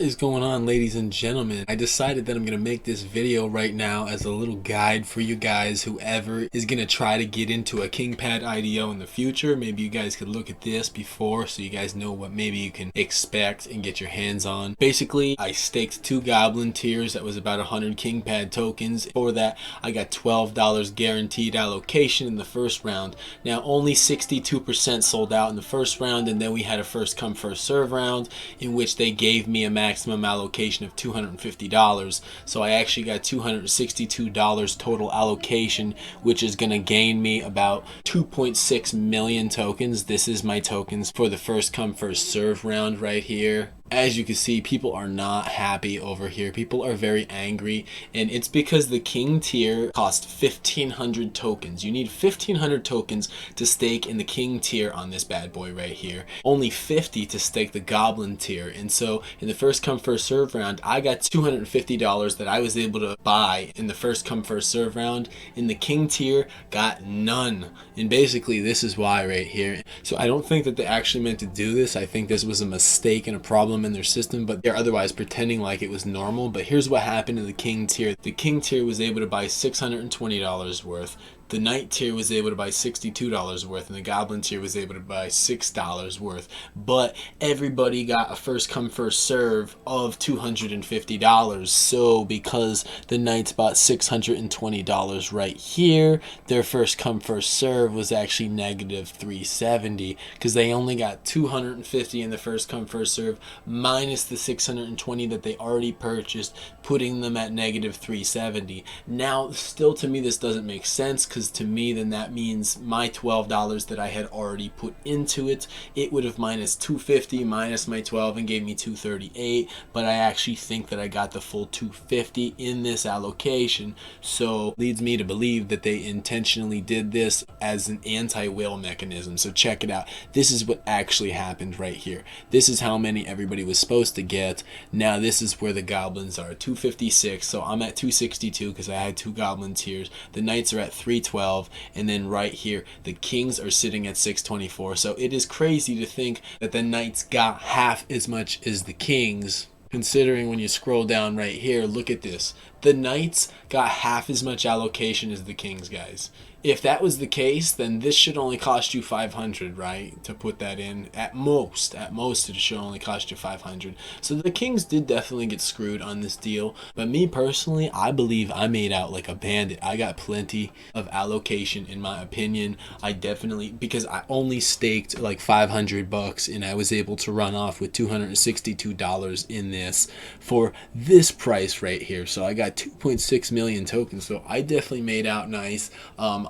is going on, ladies and gentlemen? I decided that I'm going to make this video right now as a little guide for you guys, whoever is going to try to get into a KINGPAD IDO in the future. Maybe you guys could look at this before so you guys know what maybe you can expect and get your hands on. Basically, I staked 2 goblin tiers. That was about 100 KINGPAD tokens. For that, I got $12 guaranteed allocation in the first round. Now, only 62% sold out in the first round, and then we had a first come first serve round in which they gave me a maximum allocation of $250. So I actually got $262 total allocation, which is going to gain me about 2.6 million tokens. This is my tokens for the first come first serve round right here. As you can see, people are not happy over here. People are very angry, and it's because the king tier cost 1,500 tokens. You need 1,500 tokens to stake in the king tier on this bad boy right here. Only 50 to stake the goblin tier. And so in the first come first serve round, I got $250 that I was able to buy in the first come first serve round. In the king tier, got none. And basically this is why right here. So I don't think that they actually meant to do this. I think this was a mistake and a problem in their system, but they're otherwise pretending like it was normal. But here's what happened in the king tier. The king tier was able to buy $620 worth. The knight tier was able to buy $62 worth, and the goblin tier was able to buy $6 worth. But everybody got a first come first serve of $250. So because the knights bought $620 right here, their first come first serve was actually negative 370 because they only got 250 in the first come first serve minus the 620 that they already purchased, putting them at negative 370. Now, still to me, this doesn't make sense, because to me then that means my $12 that I had already put into it, it would have minus 250 minus my 12 and gave me 238, but I actually think that I got the full 250 in this allocation. So leads me to believe that they intentionally did this as an anti-whale mechanism. So check it out. This is what actually happened right here. This is how many everybody was supposed to get. Now this is where the goblins are, 256. So I'm at 262 because I had 2 goblin tiers. The knights are at 312, and then right here the kings are sitting at 624. So it is crazy to think that the knights got half as much as the kings, considering when you scroll down right here, look at this. The knights got half as much allocation as the kings, guys. If that was the case, then this should only cost you 500, right? To put that in, at most it should only cost you 500. So the kings did definitely get screwed on this deal. But me personally, I believe I made out like a bandit. I got plenty of allocation in my opinion. I definitely, because I only staked like 500 bucks and I was able to run off with $262 in this for this price right here. So I got 2.6 million tokens. So I definitely made out nice.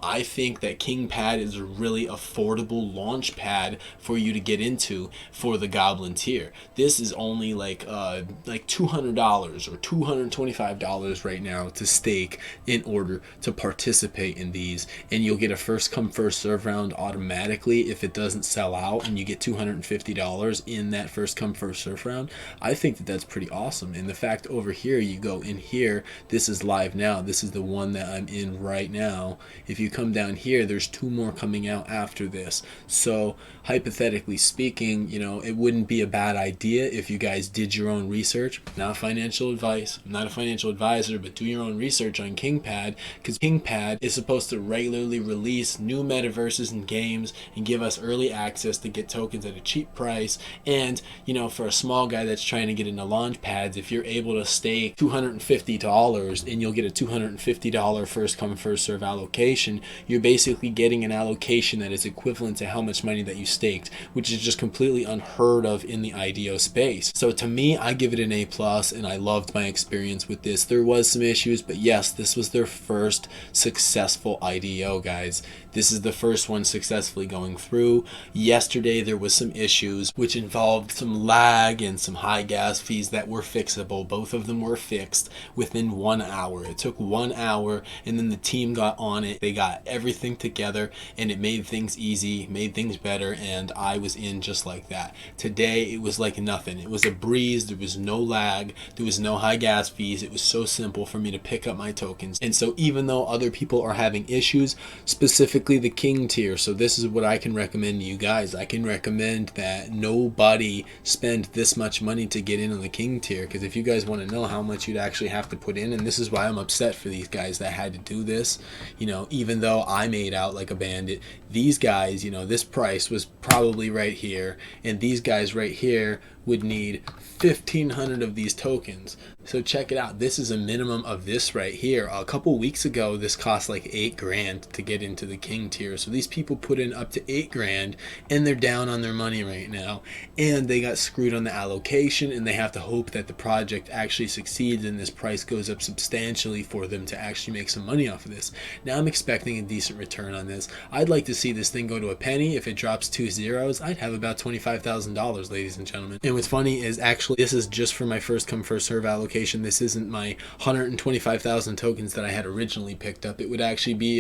I think that KINGPAD is a really affordable launch pad for you to get into for the goblin tier. This is only like $200 or $225 right now to stake in order to participate in these, and you'll get a first come first serve round automatically if it doesn't sell out, and you get $250 in that first come first serve round. I think that that's pretty awesome. And the fact over here, you go in here, this is live now. This is the one that I'm in right now. If you come down here, there's 2 more coming out after this. So hypothetically speaking, you know, it wouldn't be a bad idea if you guys did your own research. Not financial advice, I'm not a financial advisor, but do your own research on KINGPAD, because KINGPAD is supposed to regularly release new metaverses and games and give us early access to get tokens at a cheap price. And you know, for a small guy that's trying to get into Launchpads, if you're able to stake $250 and you'll get a $250 first come first serve allocation, you're basically getting an allocation that is equivalent to how much money that you staked, which is just completely unheard of in the IDO space. So to me, I give it an A+, and I loved my experience with this. There was some issues, but yes, this was their first successful IDO, guys. This is the first one successfully going through. Yesterday there was some issues which involved some lag and some high gas fees that were fixable. Both of them were fixed within 1 hour. It took 1 hour, and then the team got on it. They got everything together, and it made things easy, made things better, and I was in just like that. Today it was like nothing. It was a breeze. There was no lag, there was no high gas fees. It was so simple for me to pick up my tokens. And so even though other people are having issues, specifically specifically the king tier. So this is what I can recommend to you guys. I can recommend that nobody spend this much money to get in on the king tier, because if you guys want to know how much you'd actually have to put in, and this is why I'm upset for these guys that had to do this, you know, even though I made out like a bandit, these guys, you know, this price was probably right here, and these guys right here would need 1,500 of these tokens. So check it out. This is a minimum of this right here. A couple weeks ago, this cost like 8 grand to get into the king tier. So these people put in up to 8 grand and they're down on their money right now. And they got screwed on the allocation, and they have to hope that the project actually succeeds and this price goes up substantially for them to actually make some money off of this. Now I'm expecting a decent return on this. I'd like to see this thing go to a penny. If it drops 2 zeros, I'd have about $25,000, ladies and gentlemen. And what's funny is actually this is just for my first come first serve allocation. This isn't my 125,000 tokens that I had originally picked up. It would actually be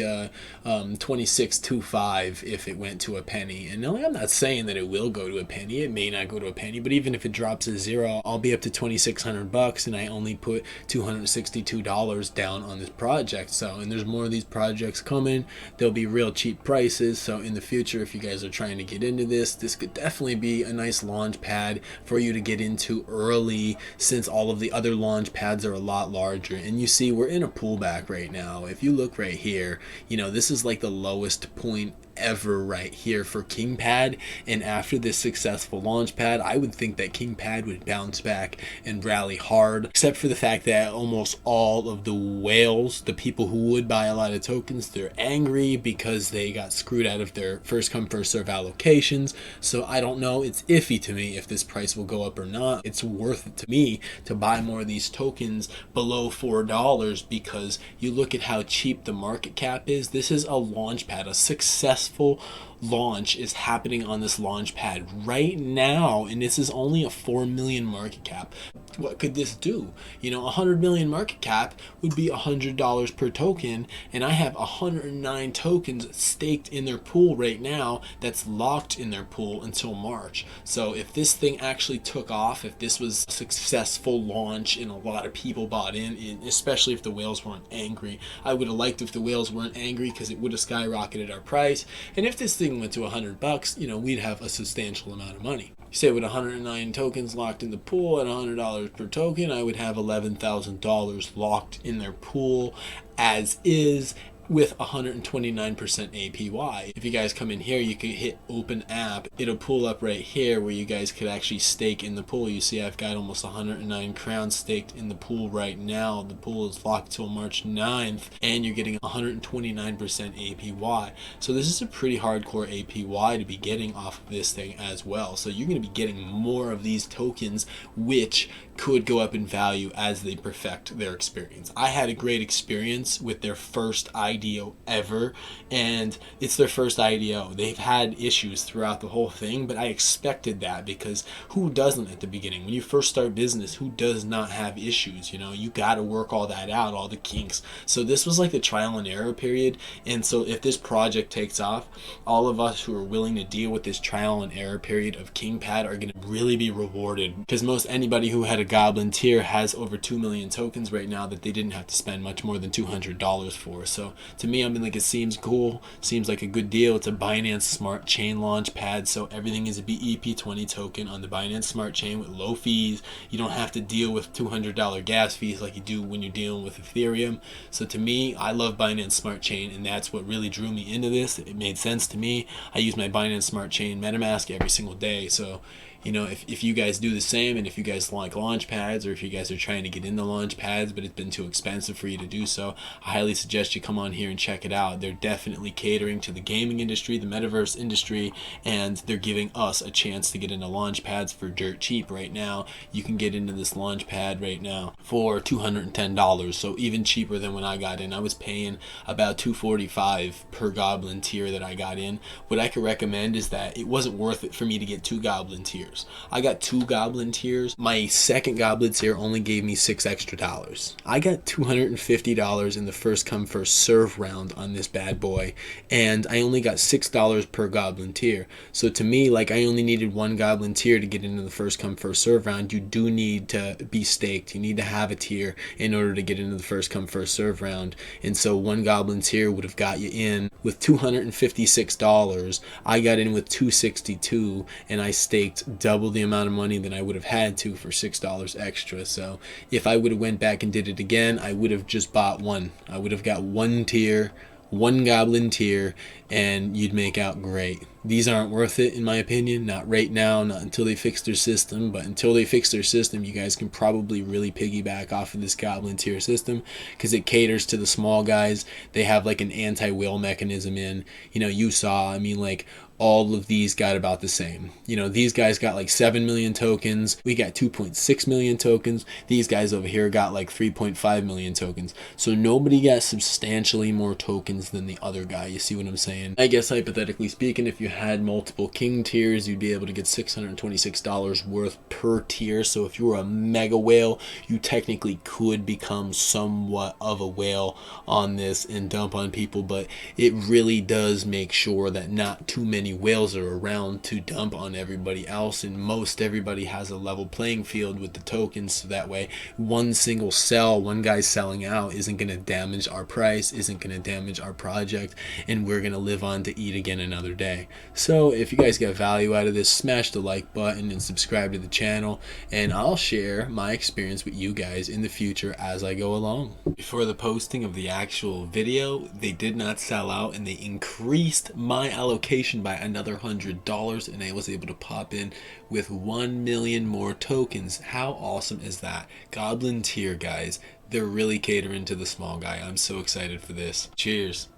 26.25 if it went to a penny. And no, I'm not saying that it will go to a penny. It may not go to a penny, but even if it drops to 0, I'll be up to $2,600 and I only put $262 down on this project. So, and there's more of these projects coming. There'll be real cheap prices. So in the future, if you guys are trying to get into this could definitely be a nice launch pad for you to get into early, since all of the other launch pads are a lot larger. And you see we're in a pullback right now. If you look right here, you know, this is like the lowest point ever right here for KINGPAD, and after this successful launch pad, I would think that KINGPAD would bounce back and rally hard, except for the fact that almost all of the whales, the people who would buy a lot of tokens, they're angry because they got screwed out of their first come first serve allocations. So I don't know, it's iffy to me if this price will go up or not. It's worth it to me to buy more of these tokens below $4, because you look at how cheap the market cap is. This is a launch pad, a successful launch is happening on this launch pad right now, and this is only a 4 million market cap. What could this do? You know, 100 million market cap would be $100 per token, and I have 109 tokens staked in their pool right now that's locked in their pool until March. So if this thing actually took off, if this was a successful launch and a lot of people bought in, especially if the whales weren't angry, I would have liked if the whales weren't angry, because it would have skyrocketed our price. And if this thing went to $100, you know, we'd have a substantial amount of money. You say with 109 tokens locked in the pool at $100 per token, I would have $11,000 locked in their pool as is, with 129% APY. If you guys come in here, you can hit open app. It'll pull up right here where you guys could actually stake in the pool. You see I've got almost 109 crowns staked in the pool right now. The pool is locked till March 9th, and you're getting 129% APY. So this is a pretty hardcore APY to be getting off of this thing as well. So you're going to be getting more of these tokens, which could go up in value as they perfect their experience. I had a great experience with their first IDO ever, and it's their first IDO. They've had issues throughout the whole thing, but I expected that, because who doesn't at the beginning? When you first start business, who does not have issues? You know, you got to work all that out, all the kinks. So this was like the trial and error period, and so if this project takes off, all of us who are willing to deal with this trial and error period of KINGPAD are going to really be rewarded, because most anybody who had a goblin tier has over 2 million tokens right now that they didn't have to spend much more than $200 for. So to me, I mean, like, it seems cool, seems like a good deal. It's a Binance Smart Chain launch pad, so everything is a BEP20 token on the Binance Smart Chain with low fees. You don't have to deal with $200 gas fees like you do when you're dealing with Ethereum. So to me, I love Binance Smart Chain, and that's what really drew me into this. It made sense to me. I use my Binance Smart Chain MetaMask every single day, so you know, if you guys do the same, and if you guys like launch pads, or if you guys are trying to get into launch pads but it's been too expensive for you to do so, I highly suggest you come on here and check it out. They're definitely catering to the gaming industry, the metaverse industry, and they're giving us a chance to get into launch pads for dirt cheap right now. You can get into this launch pad right now for $210, so even cheaper than when I got in. I was paying about $245 per goblin tier that I got in. What I could recommend is that it wasn't worth it for me to get 2 goblin tiers. tiers. I got 2 goblin tiers. My second goblin tier only gave me $6 extra. I got $250 in the first come first serve round on this bad boy, and I only got $6 per goblin tier. So to me, like, I only needed 1 goblin tier to get into the first come first serve round. You do need to be staked. You need to have a tier in order to get into the first come first serve round. And so 1 goblin tier would have got you in with $256. I got in with $262, and I staked double the amount of money that I would have had to for $6 extra. So if I would have went back and did it again, I would have just bought 1. I would have got 1 tier, 1 goblin tier, and you'd make out great. These aren't worth it, in my opinion. Not right now, not until they fix their system. But until they fix their system, you guys can probably really piggyback off of this goblin tier system, because it caters to the small guys. They have like an anti-whale mechanism in. You know, you saw, I mean, like, all of these got about the same. You know, these guys got like 7 million tokens. We got 2.6 million tokens. These guys over here got like 3.5 million tokens. So nobody got substantially more tokens than the other guy. You see what I'm saying? I guess hypothetically speaking, if you had multiple king tiers, you'd be able to get $626 worth per tier. So if you were a mega whale, you technically could become somewhat of a whale on this and dump on people. But it really does make sure that not too many whales are around to dump on everybody else, and most everybody has a level playing field with the tokens, so that way one single sell, one guy selling out, isn't going to damage our price, isn't going to damage our project, and we're going to live on to eat again another day. So if you guys got value out of this, smash the like button and subscribe to the channel, and I'll share my experience with you guys in the future as I go along. Before the posting of the actual video, they did not sell out, and they increased my allocation by another $100, and I was able to pop in with 1 million more tokens. How awesome is that? Goblin tier, guys. They're really catering to the small guy. I'm so excited for this. Cheers.